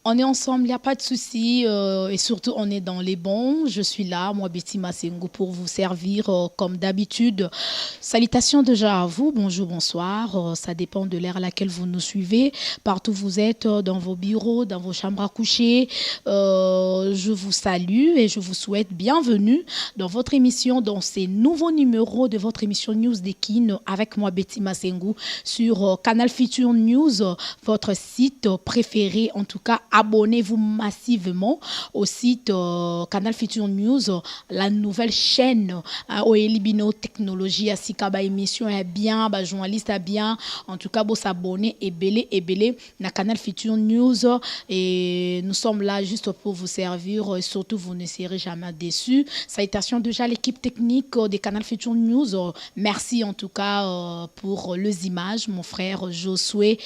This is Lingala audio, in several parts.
On est ensemble, il n'y a pas de souci. Et surtout, on est dans les bons. Je suis là, moi, Betty Masengo, pour vous servir comme d'habitude. Salutations déjà à vous. Bonjour, bonsoir. Ça dépend de l'ère à laquelle vous nous suivez. Partout où vous êtes, dans vos bureaux, dans vos chambres à coucher. Je vous salue et je vous souhaite bienvenue dans votre émission, dans ces nouveaux numéros de votre émission News Dekin avec moi, Betty Masengo, sur Canal Future News, votre site préféré. En tout cas, abonnez-vous massivement au site Canal Future News, la nouvelle chaîne Oelibino Technologie, Asikaba émission est bien, journaliste est bien. En tout cas, vous s'abonner et belé na Canal Future News. Et nous sommes là juste pour vous servir. Et surtout, vous ne serez jamais déçus. Salutations déjà à l'équipe technique des Canal Future News. Merci en tout cas pour les images, mon frère Josué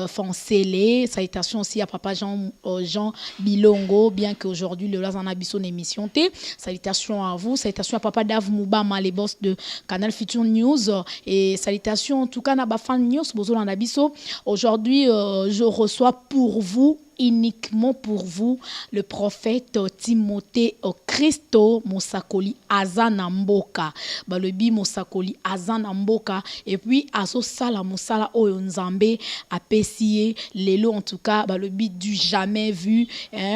Foncélé. Salutations aussi à papa Jean Bilongo, bien qu'aujourd'hui le Lazan a son émission T. Salutations à vous, salutations à papa Dave Moubama, les boss de Canal Future News, et salutations en tout cas à Bafan News, Bozo Nabiso. Aujourd'hui, je reçois pour vous, uniquement pour vous, le prophète Timothée Christo Mosakoli Azanamboka. Le bi Mosakoli Azanamboka. Et puis, Aso Sala Mosala Oyonzambe a pessié Lelo, en tout cas, le bi du jamais vu.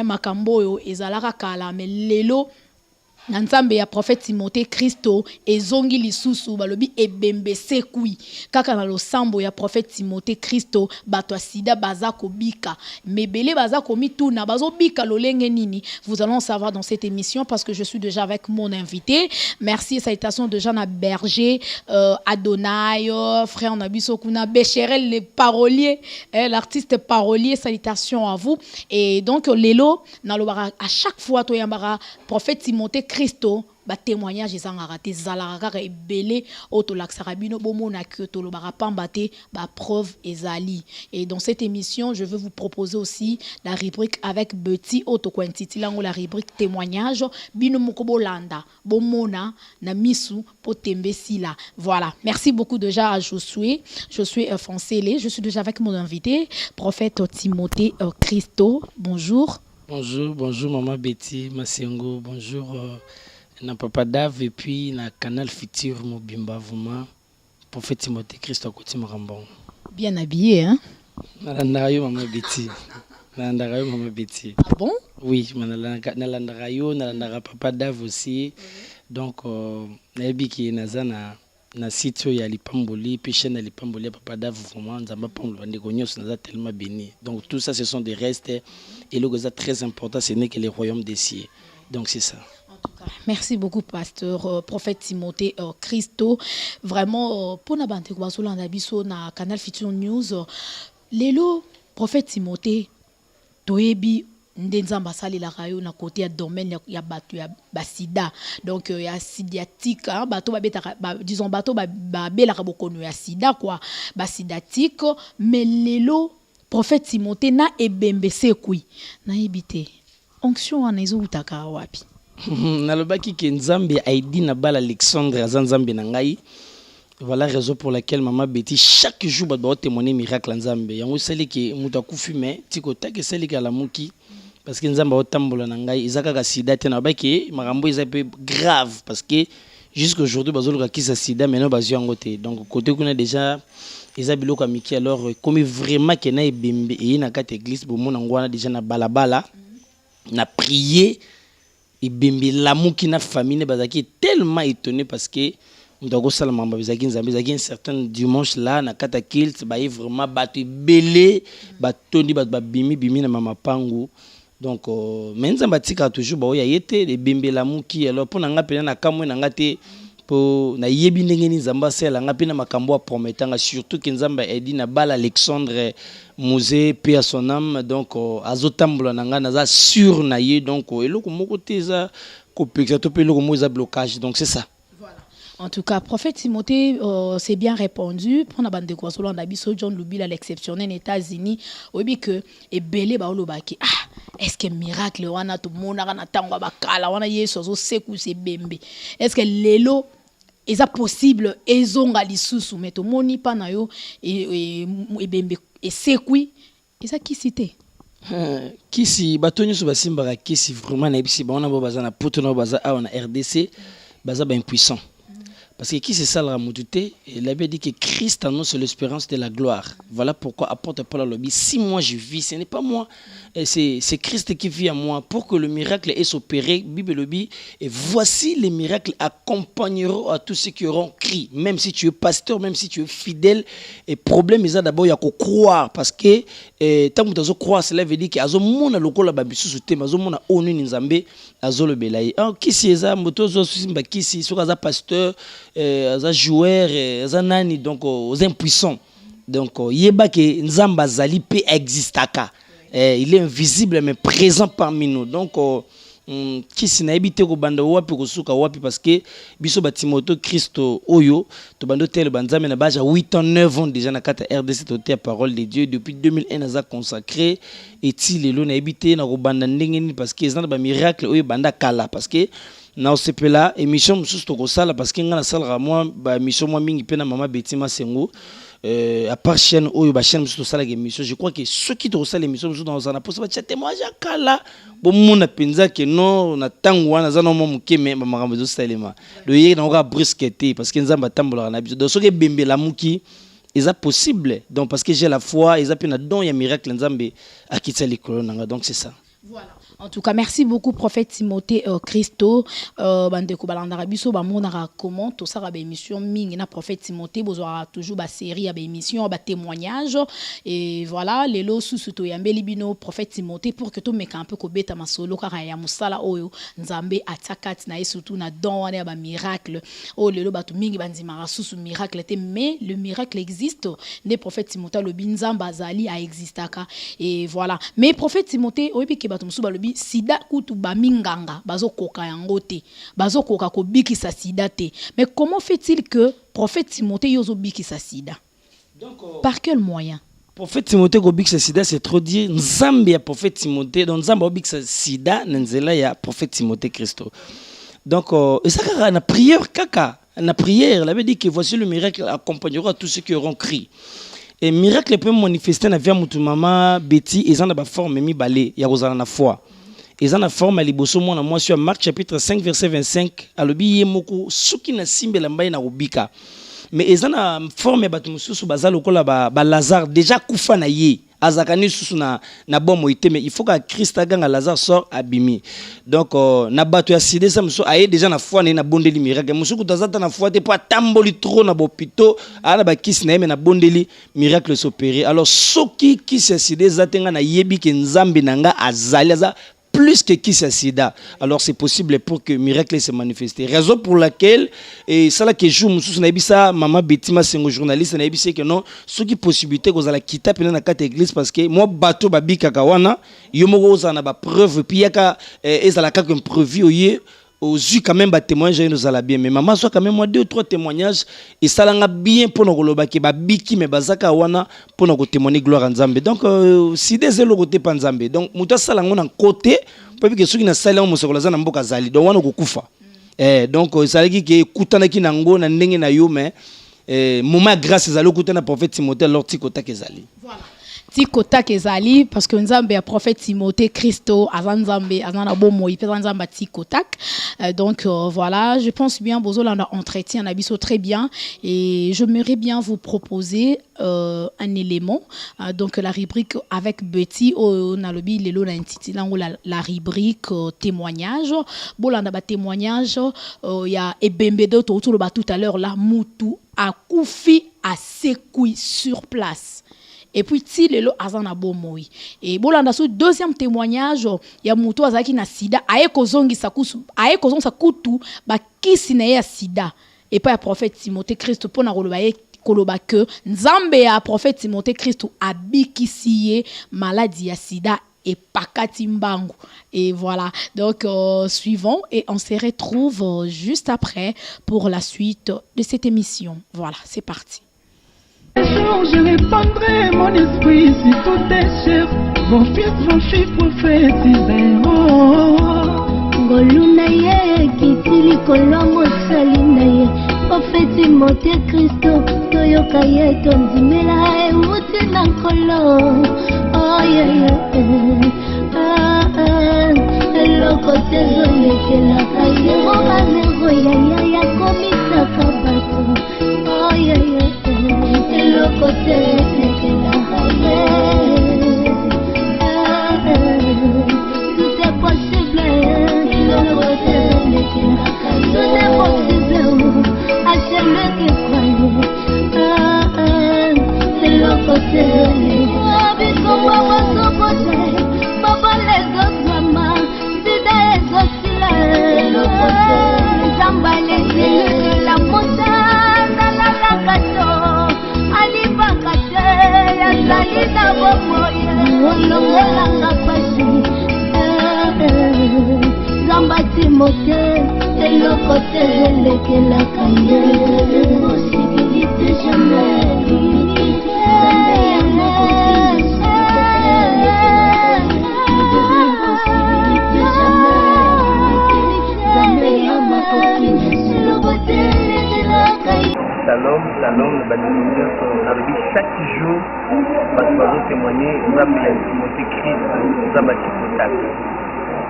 Makambo Ezalara Kala, mais Lelo. Nanzambe ya prophète Timothée Christo ezongi lisusu balobi ebembe sekui kaka na losambo ya prophète Timothée Christo bato sida baza kobika mebele baza komitu na bazo bika lolenge nini. Vous allons savoir dans cette émission parce que je suis déjà avec mon invité. Merci et salutations de Jean Berger, Adonai, frère Nabiso Kuna Becherel, le parolier, l'artiste parolier. Salutations à vous. Et donc lelo na lobara à chaque fois to yambara prophète Timothée Christo ba témoignage ezanga te zalaraka ebele otolaksarabino bomona que to lobara pambate ba preuve ezali. Et dans cette émission, je veux vous proposer aussi la rubrique avec Betty Otokwentiti lango la rubrique témoignage bino mokobolanda bomona na misu potembe sila. Voilà, merci beaucoup déjà à Josué Foncélé. Je suis déjà avec mon invité prophète Timothée Christo. Bonjour. Bonjour maman Betty Masengo, bonjour na papa Dave et puis na Canal Future Mobimba vraiment prophète Timothée Christo à côté Marambon. Bien habillé hein. Nalandarayo maman Betty. Nalandarayo maman Betty. Ah bon? Oui, nalandarayo nalandara papa Dave aussi. Donc nayebi ki nazana na site ya Lipamboli puis chaîne ya Lipamboli papa Dave vraiment nzamba pambolo ndeko nyos naza tellement béni. Donc tout ça ce sont des restes et le goza très important ce n'est que les royaumes des cieux. Donc c'est ça. En tout cas, merci beaucoup pasteur prophète Timothée Christo. Vraiment pour na bande ko bazolanda biso na Canal Future News. Lelo prophète Timothée toyebi ndenzamba sali la rayo na côté ya domaine ya batu ya basida. Donc ya sidiatique bato babeta disons bato babela ka bokonu ya sida quoi basidatique. Mais lelo prophète Timothée na ebembe sekui na ebité onction wana ezo utaka wapi. Nalobaki ke nzambe aidi na bala Alexandre azanzambe na ngai. Voilà la raison pour laquelle maman Betty chaque jour ba témoigner miracle nzambe. Yango seli ke mutu akufume tiko take seli ka la muki parce que nzambe otambola na ngai izaka ka sida te na baki makambo isa peu grave parce que jusqu'à aujourd'hui bazoluka kisa sida maintenant bazu yango te. Donc côté kuna déjà ezabilo ka miki alors comme vraiment que na ebembe et na kate église bomona ngwana déjà na balabala na prier ebembe la muki na famille bazaki tellement étonné parce que ndako salama bazaki nzambe zaki un certain dimanche là na kata kilt ba vraiment batu belé batondi ba bimi na mama pangu. Donc menza batika toujours ba ya yete de bembe la muki alors pour nga pena na kamwe na ngate po na yebi ndenge ni nzamba sela nga pena makambo prometanga surtout que nzamba edi na bala Alexandre Mosé paix à son âme. Donc azotambola na nga naza sur na ye donc eloko moko teza ko peksa to pe eloko mo za blocage donc c'est ça. En tout cas, prophète Timothée, c'est bien répondu. Pour la bande de Kwasolo, on a vu John Lubila, l'exceptionnel aux États-Unis. Oui, que et belé baolobaki. Ah, est-ce que miracle wana tout monde na tangwa bakala wana yeso seku se bembe. Est-ce que lelo est possible ezonga lisusu mais to moni pa na yo et bembe et sekui. Et ça qui cité. Kisi batonyo so basimbaka kisi vraiment na bisi ba on a baza na poto na baza a on a RDC baza ba impuissant. Parce que qui c'est ça la moutouté? La Bible dit que Christ en nous c'est l'espérance de la gloire. Voilà pourquoi apporte Paul à l'objet. Si moi je vis, ce n'est pas moi. C'est Christ qui vit en moi. Pour que le miracle est opéré, Bible le dit, et voici les miracles accompagneront à tous ceux qui auront crié. Même si tu es pasteur, même si tu es fidèle, et problème est d'abord il y a qu'à croire. Parce que tant que tu as croire, cela veut dire que azo mona lokola babisu soute, azo mona onu nzambe azo le belaye. Qui c'est ça? Moto zo simba qui c'est? Soit aza pasteur. As joueur, as nani donc aux impuissants. Donc yeba que nzamba zali pe existaka. Il est invisible mais présent parmi nous. Donc qui s'ina habité ko banda wapi ko suka wapi parce que biso batimoto Christo oyo to bando tel banzame na baja 8 ans 9 ans déjà na kata RDC toté parole de Dieu depuis 2001 aza consacré et ti lelo na habité na ko banda ndengeni parce que ezana ba miracle oyo banda kala parce que na osepela émission mususu tokosala parce que nga na sala moi ba émission moi mingi pena mama Betima Sengo à part chaîne oyo ba chaîne mususu tosala émission je crois que ceux qui tosala émission mususu dans na posa ba témoignage kala bo mona penza que non na tango wana za no mo mukeme ba makambo zo salema le yé na ka brisqueté parce que nzamba tambola na biso donc soki bembela muki est possible donc parce que j'ai la foi ils appellent don ya miracle nzambe akitsa likolo nanga donc c'est ça. Voilà. En tout cas, merci beaucoup, prophète Timothée Christo. Bandeko balandara biso ba monara comment tout ça ba émission mingi na prophète Timothée bozora toujours ba série ba émission ba témoignage et voilà les lo sous to yambeli bino prophète Timothée pour que to meka un peu ko beta masolo kara ya musala oyo nzambe atakati na surtout na don wana ba miracle o lelo batu mingi banzima sous miracle te mais le miracle existe ne prophète Timothée le binzamba zali a existaka et voilà mais prophète Timothée oyebi ke batu musu balobi sida kutu baminganga bazokoka yango te bazokoka ko bikisa sida te mais comment fait-il que prophète Timothée yozo bikisa sida donc par quel moyen prophète Timothée ko bikisa sida c'est trop dire nzambe ya prophète Timothée donc nzambe bikisa sida nzela ya prophète Timothée Christo donc et ça na prière kaka na prière la veut dire que voici le miracle accompagnera tous ceux qui auront crié. Et miracle peut manifester na via mutu mama Betty et na ba forme mi balé ya rozana na foi. Et na forme à liboso mona moi sur Marc chapitre 5 verset 25 alobi yemoko suki na simbela mbaye na ubika. Mais na forme batu mususu bazalo kola ba Lazare déjà kufa na ye. Azakani susu na bomo ite mais il faut que Christ aganga Lazare sort abimi. Donc na batu ya sida ça musu aye déjà na foi na bondeli miracle musu kutazata na foi te pa tamboli trop na bopito ana ba kisi na na bondeli miracle s'opérer. Alors soki kisi ya sida zatenga na yebi ke nzambe nanga azali aza plus que qui c'est sida. Alors c'est possible pour que miracle se manifeste. Raison pour laquelle et ça là que joue mususu na ebisa maman Betima Sengo journaliste na ebisa que non ce qui possibilité que la kita pena na kata église parce que moi bateau babika kawana yomo za na ba preuve puis yaka ezala ka comme preuve oye aux yeux quand même ba témoignage nous ala bien mais maman soit quand même moi 2 ou 3 témoignages et ça l'a bien pour nous koloba ke ba biki mais bazaka wana pour nous témoigner gloire en Nzambe donc si des elo côté pa Nzambe donc muta sala ngona côté parce que ceux qui na sala mo sokola za na mboka zali donc wana kokufa donc ça dit que kutana ki nango na ndenge na yo mais moment grâce ezali kutana prophète Timothée lortikota kezali voilà tikota kezali parce que nzambe ya prophète Timothée Christo azanzambe azana bomo ipeza nzamba tikotak donc voilà je pense bien bozolanda entretien na biso très bien et j'aimerais bien vous proposer un élément donc la rubrique avec Betty on a lobi lelo na intitilango la rubrique témoignage bolanda ba témoignage ya ebembedo to lo ba tout à l'heure là mutu akufi a sekui sur place. Et puis ti lelo azana bomoi et bolanda so deuxième témoignage ya mutu azaki na sida aye kozongi sa kutu ba kisi na ya sida et pas ya prophète Timothée Christ pona koloba que nzambe ya prophète Timothée Christ abikisiye maladie ya sida et pakati mbangu et voilà donc suivons et on se retrouve juste après pour la suite de cette émission. Voilà, c'est parti. Un jour je répandrai mon esprit sur tout est cher. Vos filles prophétiseront. Goluna ye kitili kolongo salina ye. Prophète Timothée Christo toyoka ye tonzimela e uti na kolo. Oh yeah yeah. ina bomoya olongolanga pasi zamba Timote eloko te elekelaka ye possibilité jamais Shalom, shalom, chaque jour, parce que témoigner, nous avons Timothée Christ, nous avons Timothée.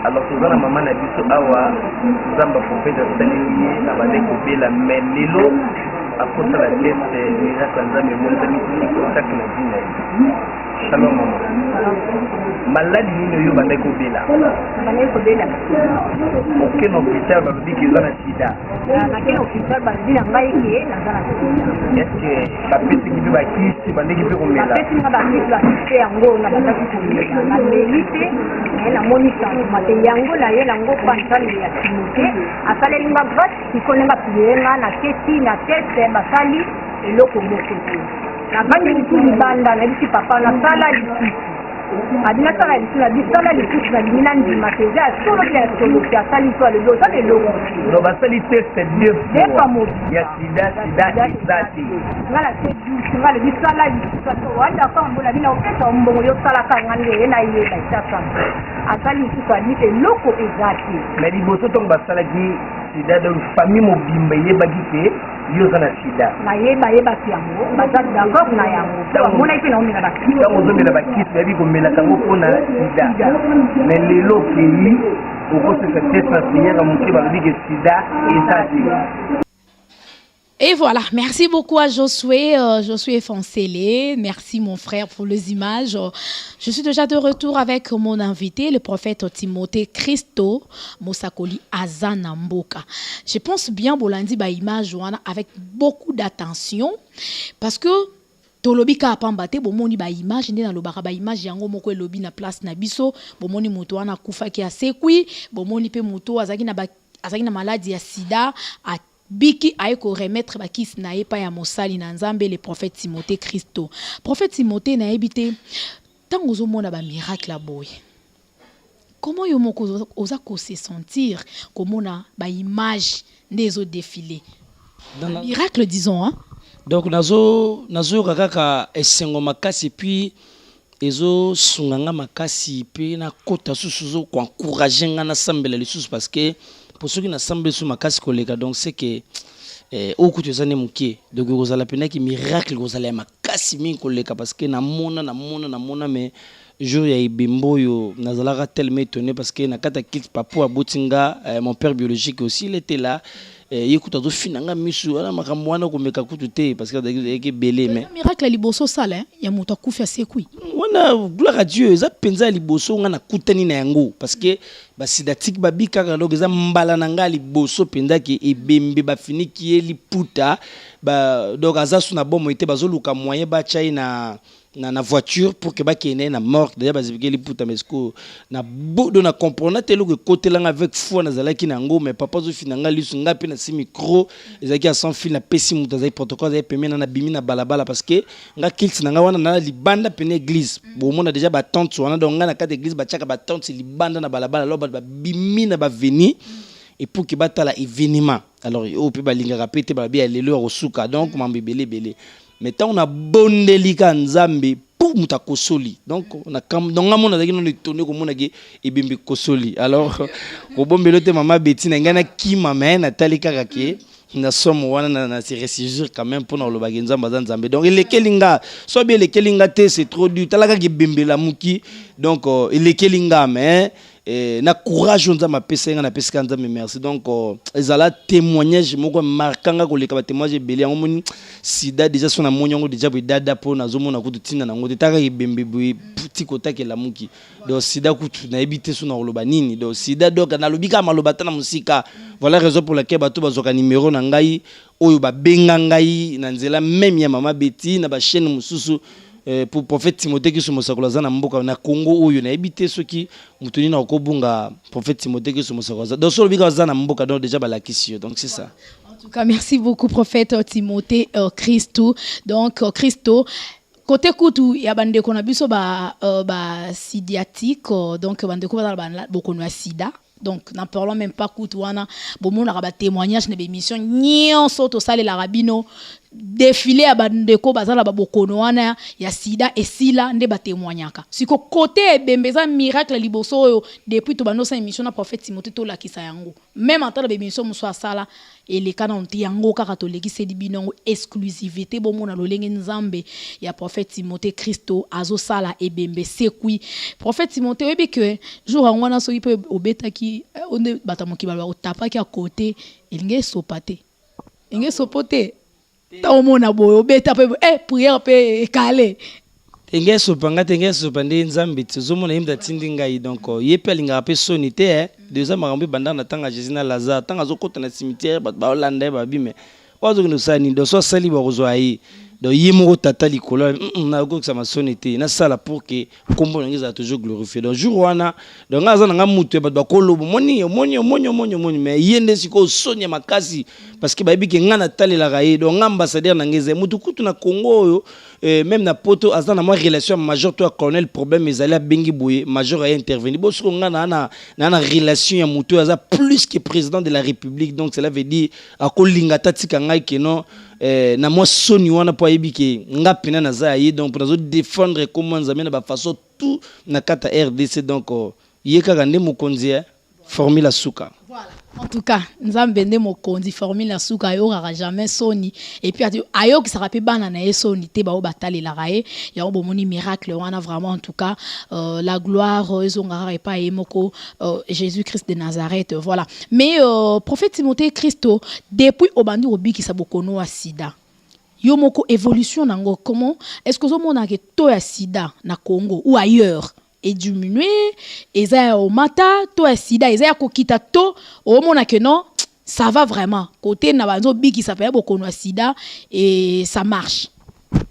Alors, nous avons maman a dit awa, nous avons prophète de Salénier, nous avons Bela, mais Lelo, à cause de la tête, miracle, nous avons monté contact na vie. Shalom, maman. Maladi nini yo bandeko Bela? Bandeko Bela. Aucun hôpital va dire qu'ils ont un sida. Aucun hôpital va dire ngai qui est dans la sida. Est-ce que la petite qui veut qui bandeko peut comme là? La petite va dire la c'est yango na bandeko kumela. Na melite na monisa mate yango la ye yango pantani ya Timothée. Asale linga vat ikonenga piyenga na keti na tete basali eloko moko. Na bandi tu libanda na bisi papa na sala lisi. Adina sala lisi na bisala lisi na limina ndima teza solo ya solo ya sali to le do ça le logo. No basali test deux fois mo ya sida zati. Ngala te du ngala bisala lisi to wanda kwa mbola bina opesa mbongo yo sala kanga nge na ye na sasa. Asali lisi kwa ni eloko ezati. Mais liboso to basala ki sida de famille mobimba yebaki te yo zana sida na yeba kiango bazali d'accord na yango mona ipe na omela bakisi tango zomela bakisi yabi komela kango mpona sida mais lelo kei okoseka test na sinyaka moke balobi ke sida ezati. Et voilà, merci beaucoup à Josué, Josué Foncélé. Merci mon frère pour les images. Je suis déjà de retour avec mon invité, le prophète Timothée Christo Mosakoli Azana Mboka. Je pense bien Bolandi ba image avec beaucoup d'attention parce que tolobi ka pambate bomoni ba image ndena lobaka ba image yango moko elobi na place na biso bomoni moto wana kufa ki asekwi bomoni pe moto azaki na maladie ya sida a biki aiko remettre bakis na epa ya mosali na nzambe le prophète Timothée Christo. Prophète Timothée na ebité tango zo mona ba miracle boy. Comment yo moko oza ko se sentir komona ba image ndezo défiler. Miracle disons hein. Donc nazo kaka esengo makasi puis ezo sunganga makasi puis na kota susuzo ko encourager nga na sambela lisusu parce que pour ceux qui na sambela su makasi koleka donc c'est que oku tezane muke donc kozala pena ki miracle kozala makasi min koleka parce que na mona mais jour ya ibembo yo nazalaka tellement étonné parce que na kata kit papo abotinga mon père biologique aussi il était là yekuta zo finanga misu ala makambo wana komeka kutu te parce que yeke belé mais miracle liboso sala hein ya moto akufi asekwi wana gloire à Dieu za penza liboso nga na kutani na yango parce que ba sidatique ba bikaka donc za mbala na nga liboso penza ki ebembe ba finiki eli puta ba donc azasu na bomo ite bazoluka moyen ba chai na voiture pour que ba kene na mort déjà bazibike li puta mais ko na bodo na comprendre telo que côté là avec foi na zalaki na ngo mais papa zo finanga lisu nga pe na si micro ezaki a sans fil na pesi muta za protocole za pemena na bimi na balabala parce que nga kilts na nga wana na libanda pene église bo mona déjà ba tante wana donc nga na kata église ba chaka ba tante libanda na balabala lo ba bimi na ba veni et pour que batala événement alors au peut ba linga rapete ba bien lelo rosuka donc mambebele belé mais tant on a bondelika nzambe pour muta kosoli donc on a comme donc amona zaki no étonné ko mona ki ebimbi kosoli alors ko bombelo te mama Bettina ngana kima mais na talika kake na somo wana na se ressigir quand même pour le bagenza nzambe donc il kelinga so bien le kelinga te c'est trop dur talaka ki bimbela muki donc il kelinga mais na courage on ma pesa na pesa nzambe merci donc ezala témoignage moko marquanga ko leka ba témoignage belé ngomoni sida déjà son amonyo déjà dada po na zomona ko tutina na ngote taka ibembe petit kota ke la muki donc sida kutu na ebité so na loba nini donc sida donc na lobika maloba tana musika voilà raison pour laquelle bato bazoka numéro na ngai oyo ba benga ngai na nzela même ya mama Betty na ba chaîne mususu pour prophète Timothée qui somosakola za na mboka na Congo oyo na ebité soki mutuni na kobunga prophète Timothée qui somosakola donc so lobika za na mboka donc déjà balakisi donc c'est ça. En tout cas merci beaucoup prophète Timothée Christo donc Christo côté kutu ya bandeko na biso ba sidiatique donc bandeko ba bokono sida. Donc, n'en parlons même pas koutouana. Bon, on a un témoignage de l'émission. Nyon soto sale la rabino défilé à bandeko bazala babokonoana ya sida et sila nde ba témoignaka. Siko côté bembeza miracle liboso depuis to banosa émission na prophète Timothée to la kisayango. Même en temps de émission muso sala et les canons tiango ka katoliki se dibinongo exclusivité bon mona lolenge nzambe ya prophète Timothée Christo azo sala et bembe sekui. Prophète Timothée webi que jour en wana so ipe obetaki on batamoki ba otapaki à côté il sopate. Il sopote. Ta mona boyo beta pe prière pe calé tenge sopanga tenge sopande nzambe tuzomona yimda tindinga yi donc yepe linga pe sonité déjà marambi banda na tanga Jésus na Lazare tanga zokota na cimetière ba olanda ba bime wazo no sani do so sali ba kozwa yi do yimo tata likolo na go ça ma sonité na sala pour que kombo ngeza toujours glorifier donc jour wana donc ngaza nga mutu ba kolobo moni mais yende siko sonya makasi parce que ba biki ngana talela gaye donc ambassadeur na ngeze mutu kutu na Congo yo même na poto azana moi relation major to colonel problème ezali bengi boye major a intervenir bo siko ngana na relation ya mutu aza plus que président de la République donc cela veut dire akolinga tatika ngai que non na moi soni wana po yebike ngapina na za yi donc pour défendre comment nzamena ba façon tout na kata RDC donc yeka gande mokonzi formule suka. Voilà. En tout cas, nzambe nde mokonzi formule suka ayo rara jamais soni et puis ayo ki sarape bana na soni te ba batali la rae ya bo moni miracle wana vraiment en tout cas la gloire ezongara pa emoko Jésus-Christ de Nazareth voilà. Mais prophète Timothée Christo depuis obandi obiki sabokono wa sida. Yo moko évolution nango comment est-ce que zo mona ke to ya sida na Congo ou ailleurs et diminuer eza au mata to sida eza kokita to au mona que non ça va vraiment côté na banzo biki ça fait beaucoup de sida et ça marche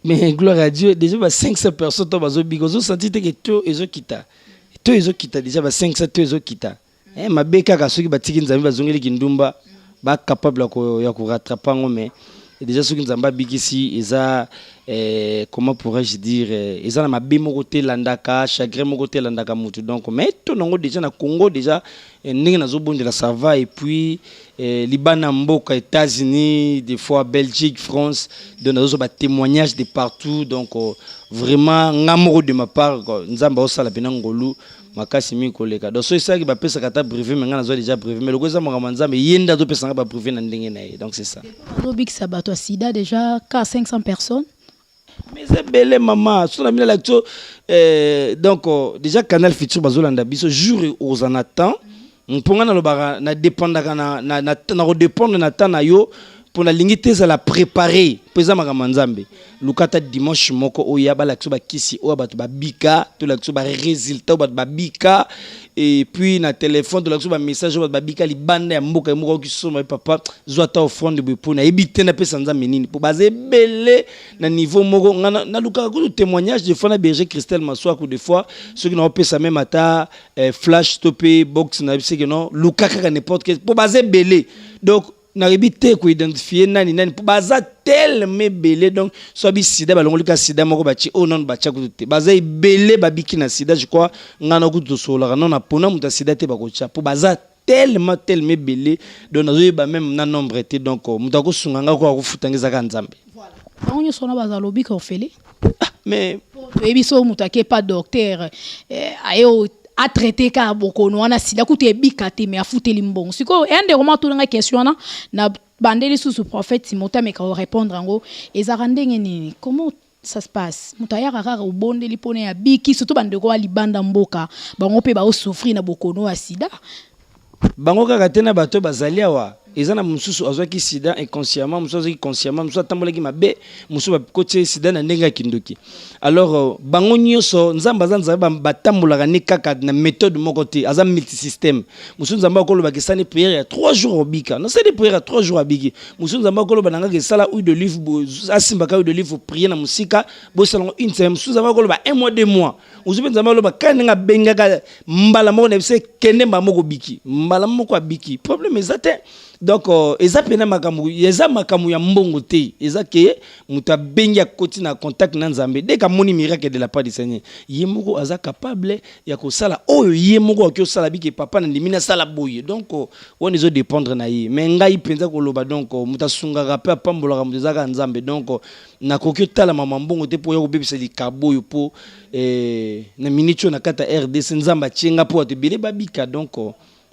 mais gloire à Dieu déjà 500 personnes to bazo biki zo senti que to ezo kita déjà 500 to ezo kita mabeka ka soki batiki nzambe bazongeli kindumba ba capable ya ko rattraper ngome et déjà soki nzamba bikisi eza comment pourrais-je dire eza na mabe moko te landaka chagrin moko te landaka mutu donc mais to nango déjà na Congo déjà ndenge nazobondela ça va et puis Liban mboka États-Unis des fois Belgique France donc nazo ba témoignage de partout donc vraiment ngamoko de ma part nzamba osala pena ngolu makasi mi koleka donc so ça qui ba pesa kata privé mais ngana zo déjà privé mais le koza moko nzambe yenda do pesa ba privé na ndenge na donc c'est ça Robik Sabato sida déjà 500 personnes. Mais c'est belle maman sur la lecture donc déjà canal futur bazolanda biso jour aux anatan mponga na lobara na dépendaka na redépendre na tana yo pour la lingité ça la préparer pesa makama nzambe lukata dimanche moko oya ba lakso ba kisi o ba bika to lakso ba résultat ba bika et puis na téléphone to lakso ba message ba bika libanda ya mboka moko ki soma papa zwata offrande de pour na ebité na pesa nzambe nini pour baser belé na niveau moko na lukaka ko témoignage de fois na berger Christelle Maswa ko des fois ceux qui n'ont pesa même ata flash topé box na c'est que non lukaka n'importe quel pour baser belé donc n'arrive pas à identifier nani pour baza tellement belé donc soit bi sida balongoli ka sida moko bachi o non bacha ko te baza belé babiki na sida je crois ngana ko to sola non na pona muta sida te bakocha pour baza tellement belé donc nazo ba même na nombre été donc muta ko sunganga ko futangeza ka nzambe voilà on sona baza lobi ka ofele mais ebiso muta ke pas docteur ayo a traité ka bokono wana sida kutu ebikate mais afuteli mbongo siko ende roma to nga question na bandeli sous prophète Timothée mais ka répondre ngo ezara ndenge nini comment ça se passe mutaya rara ubondeli pone ya biki surtout bandeko wa libanda mboka bango pe ba o souffrir na bokono ya sida bango kaka tena bato bazali awa ezana mususu azwaki sida inconsciemment mususu azwaki consciemment mususu atambolaki mabe mususu bakotie sida na ndenge kindoki alors bango nyonso nzamba nzamba batambolaka ne kaka na méthode moko te aza multisystème mususu nzamba koloba kesani prière ya 3 jours obika non c'est des prières à 3 jours abiki mususu nzamba koloba nanga kesala huile de livre asimbaka huile de livre prier na musika bo salon une semaine mususu nzamba koloba 1 mois 2 mois mususu nzamba koloba kanenga bengaka mbala moko na bise kende mba moko biki mbala moko abiki problème ezate Donc eza pena makamu eza makamu ya mbongo te eza ke muta bengi akoti na contact na Nzambe dès ka moni miracle de la part du Seigneur yemoko aza capable ya ko sala oyo yemoko akyo sala biki papa na ndimina sala boye donc on izo dépendre na ye mais ngai penza ko loba donc muta sunga rapper pambola ka muta ka Nzambe donc na kokyo tala mama mbongo te po ya ko bebisa likaboyo po na minute na kata RDC Nzamba tchenga po atebele babika donc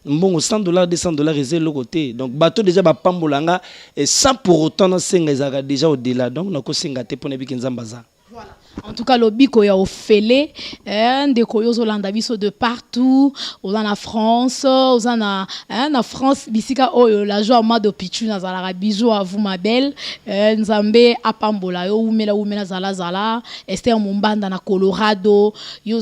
bon, $100, $200 réservé le côté. Donc, bateau déjà, pambolanga, et sans pour autant, on déjà au-delà. Donc, on a aussi pour ne pas Nzambaza. Voilà. En tout cas, le biko ya ofele, des koyos Hollanda biso de partout, aux en France, aux en France, bisika oyo la joie ma de pichu na zala bisou à vous ma belle, Nzambe apambola yo umela zala, Esther Mumbanda na Colorado, yo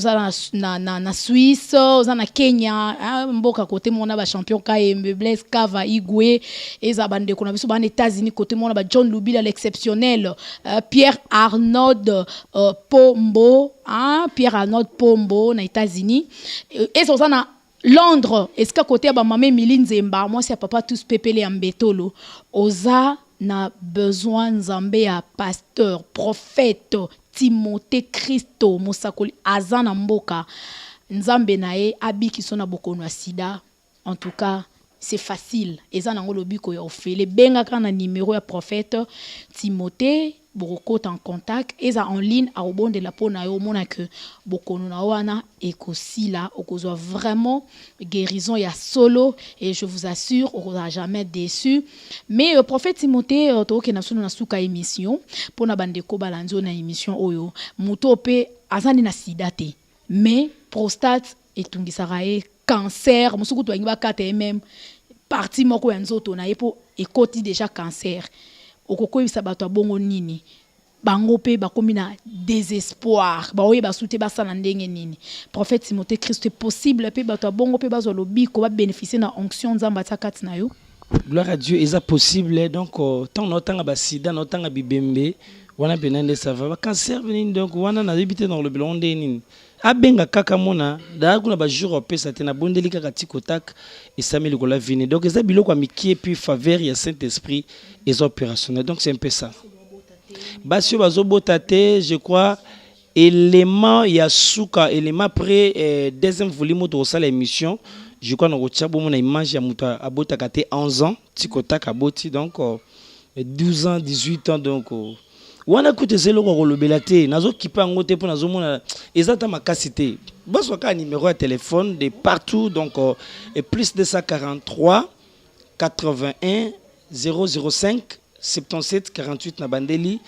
na Suisse, aux en Kenya, mboka côté mona ba champion KMB Blaise Kava Igwe, eza bande ko na biso ba États-Unis côté mona ba John Lubila l'exceptionnel, Pierre Arnaud Pombo, Pierre Arnaud Pombo, aux États-Unis. Et ça, na Londres, est-ce qu'à côté de maman Miline Zemba, moi c'est papa tous pépélé en bétolo. Oza na besoin Nzambe à pasteur, prophète, Timothée Christo, Mosakoli, Azana Mboka. Nzambe nae, abi qui sont na boko na sida. En tout cas, c'est facile. Et ça, on a biko ya ofele. Benga kana numéro ya prophète Timothée. Beaucoup en contact et ça en ligne à rebond de la peau na yo mona que beaucoup na wana et qu'aussi là au cause vraiment guérison il y a solo et je vous assure on va jamais déçu mais prophète Timothée to ke na sunu na suka émission pour na bande ko balanzo na émission oyo muto pe azani na sida te mais prostate etungisaka cancer musuku to ngiba kate même partie moko ya nzoto na yepo ekoti déjà cancer okokoyisa bato bongo nini bango pe bakomi na désespoir baoye basute basala ndenge nini prophète Timothée Christ est possible pe bato bongo pe bazo lobiko ba bénéficier na onction Nzamba takati na yo gloire à Dieu est possible donc tant notanga ba sida notanga bibembe wana benande ça va cancer venir donc wana na débité dans le blonde nini abenga kaka mona da kuna ba jour pesa te na bondeli kaka tikotak et sameli ko la vini donc eza biloko amiki puis faveur ya Saint-Esprit et opérationnel donc c'est un peu ça basio bazo botate je crois élément ya suka élément après deuxième volume de ça l'émission je crois na rotia bo mona image ya muta abotaka te 11 ans tikotak aboti donc 12 ans 18 ans donc wana koute zelo ko lobela te nazo kipa ngote pour nazo mona ezata makasi te baso ka numéro de téléphone de partout donc et plus de 143 81 005 77 48 na bandeli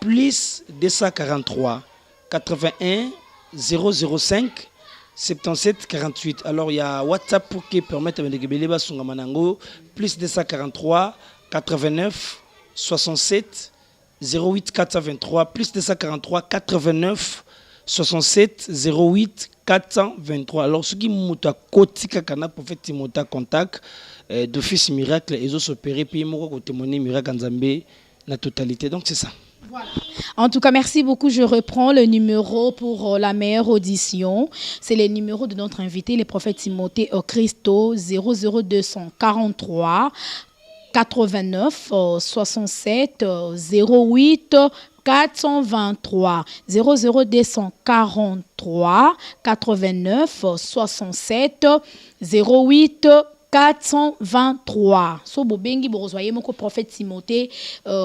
plus 243 81 005 77 48 alors il y a WhatsApp pour qui permettre de gebele basunga manango plus 243 89 67 08 423 plus 243 89 67 08 423 alors ce qui muta kotika kana prophète Timothée contact d'office miracle et os opérer puis moko ko témoigner miracle Nzambe la totalité donc c'est ça. Voilà. En tout cas, merci beaucoup. Je reprends le numéro pour la meilleure audition. C'est le numéro de notre invité, le prophète Timothée Christo, 00243 89 67 08 423 00243 89 67 08 423. So bobengi bozoye moko prophète Timothée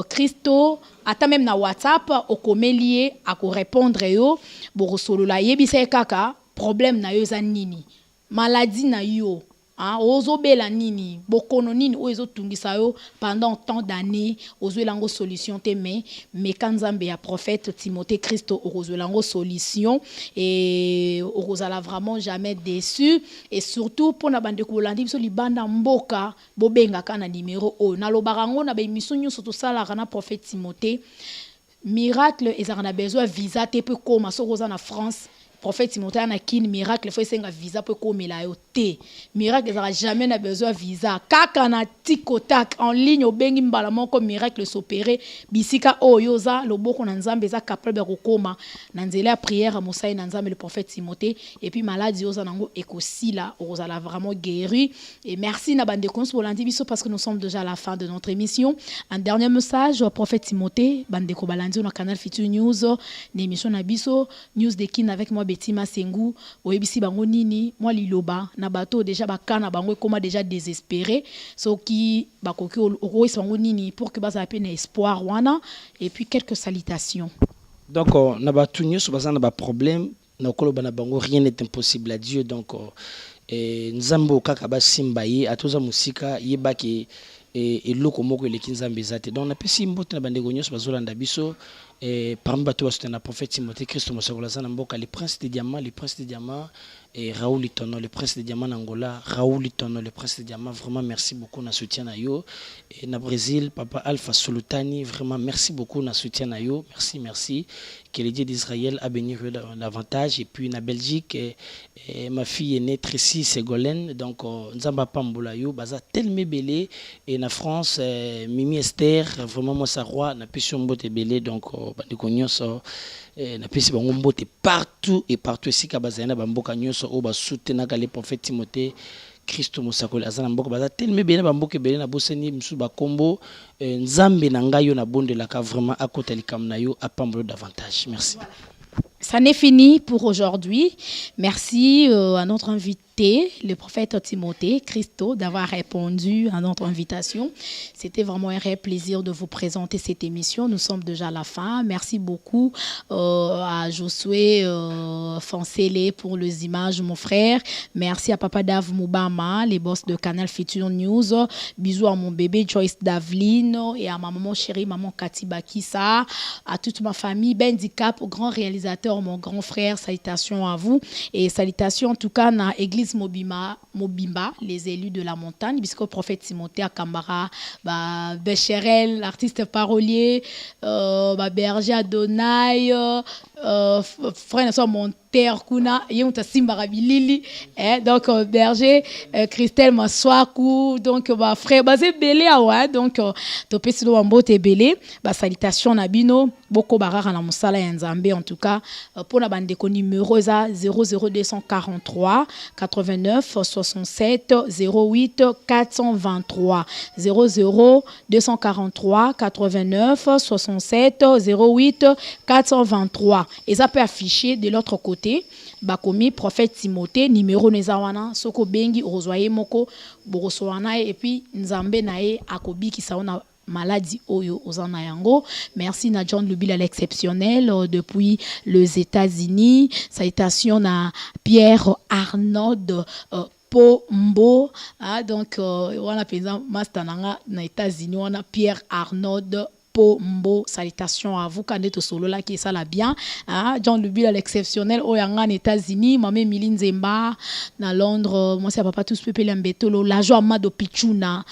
Christo ata même na WhatsApp okomelie ako répondre yo borosolola yebisa kaka problème na yo za nini maladie na yo ozobela nini bokono nini ozo tungisa yo pendant tant d'années ozoelango solution te mais Nzambe ya prophète Timothée Christo ozoelango solution et ozala vraiment jamais déçu et surtout pour na bande ko landi biso libanda mboka bobenga kana numéro o na lobarango na ba émission nyo surtout sala kana prophète Timothée miracle ezana besoin visa te pe koma so roza na France prophète Timothée na kin miracle faut senga visa pe komela yo T. Miracle n'aura jamais n'a besoin de visa. Kaka na tikotak en ligne au bengi mbala moko miracle s'opérer bisika oyoza loboko na nzambe za capable de kokoma na nzela ya prière Mosaï na nzambe le prophète Timothée et puis maladie oza nango ekosila ozala vraiment guéri et merci na bande konso bolandi biso parce que nous sommes déjà à la fin de notre émission. Un dernier message au prophète Timothée bande ko balandi na canal Futur News l'émission na biso news de kin avec moi Betty Masengu oyebisi bango nini moi liloba na bato déjà bakana bango comment déjà désespéré so qui bakoki okoyisa bango nini pour que baza peine espoir wana et puis quelques salutations. Donc na bato nyonso baza na ba problème na koloba na bango rien n'est impossible à Dieu donc nzambo kaka basimba ye atoza musika yebaki eloko moko eleki nzambe ezate donc na pesi mbote na bandeko nyonso bazolanda biso parmi bato basutena na prophète Timothée Christ mosakola za na mboka le prince de diamant et Raoul Litono, le prince de diamant Angola, Raoul Litono, le prince de diamant, vraiment merci beaucoup na soutien na yo. Et na Brésil, papa Alpha Solutani, vraiment merci beaucoup na soutien na yo. Merci. Que le Dieu d'Israël a béni davantage. Et puis na Belgique, ma fille est née Tracy Ségolène, donc Nzamba Pambola yo, baza tellement belé. Et na France, Mimi Esther, vraiment moi sa roi, na pission mbote belé, donc bandeko nyonso na pesi bango mbote partout ici kabazana bamboka nyonso o basutenaka le prophète Timothée Christ mosakoli azana mboka baza tellement bene bamboka bene na boseni msu ba kombo nzambe na ngayo na bondelaka vraiment akota likam na yo apambolo davantage. Merci. Ça n'est fini pour aujourd'hui. Merci à notre invité, le prophète Timothée Christo, d'avoir répondu à notre invitation. C'était vraiment un réel plaisir de vous présenter cette émission. Nous sommes déjà à la fin. Merci beaucoup à Josué Fancele pour les images, mon frère. Merci à Papa Dave Moubama, les boss de Canal Futur News. Bisous à mon bébé Joyce Davline et à ma maman chérie, maman Cathy Bakissa, à toute ma famille, Bendicap, au grand réalisateur, mon grand frère, salutations à vous et salutations en tout cas à l'église Mobimba, les élus de la montagne, puisque le prophète Timothée à Kambara, Becherel, l'artiste parolier, Berger Adonai, frère mon terre kuna yonta simba bilili donc berger Christelle Maswaku donc frère basé belé awa donc to pesi do mbote belé salutation na bino boko barara na musala ya nzambe en tout cas pour na bande ko numéro za 00243 89 67 08 423 00243 89 67 08 423 et ça peut afficher de l'autre côté bakomi prophète Timothée numéro nezawana soko bengi ozoye moko borosoana et puis nzambe nae akobi ki saona maladie oyo ozana yango. Merci na John Lubila l'exceptionnel depuis les États-Unis. Salutation à Pierre Arnaud Pombo donc wana penza master nanga na États-Unis wana Pierre Arnaud Pombo, salutations à vous quand vous êtes solo là qui ça la bien John Lubila l'exceptionnel oyanga aux États-Unis maman Miline Zemba na Londres moi c'est papa tous peuple l'embetolo la joie Mado Pichuna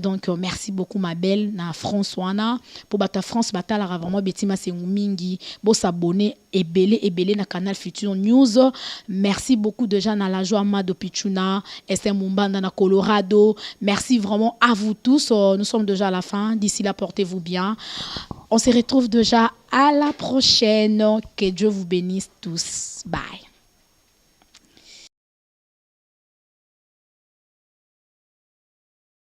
donc merci beaucoup ma belle na France wana pour bata France batala vraiment betima c'est mingi bo s'abonner et belé na canal Futur News. Merci beaucoup de gens na la joie Mado Pichuna SM Mumbanda na Colorado. Merci vraiment à vous tous. Nous sommes déjà à la fin. D'ici là portez-vous bien. On se retrouve déjà à la prochaine. Que Dieu vous bénisse tous. Bye.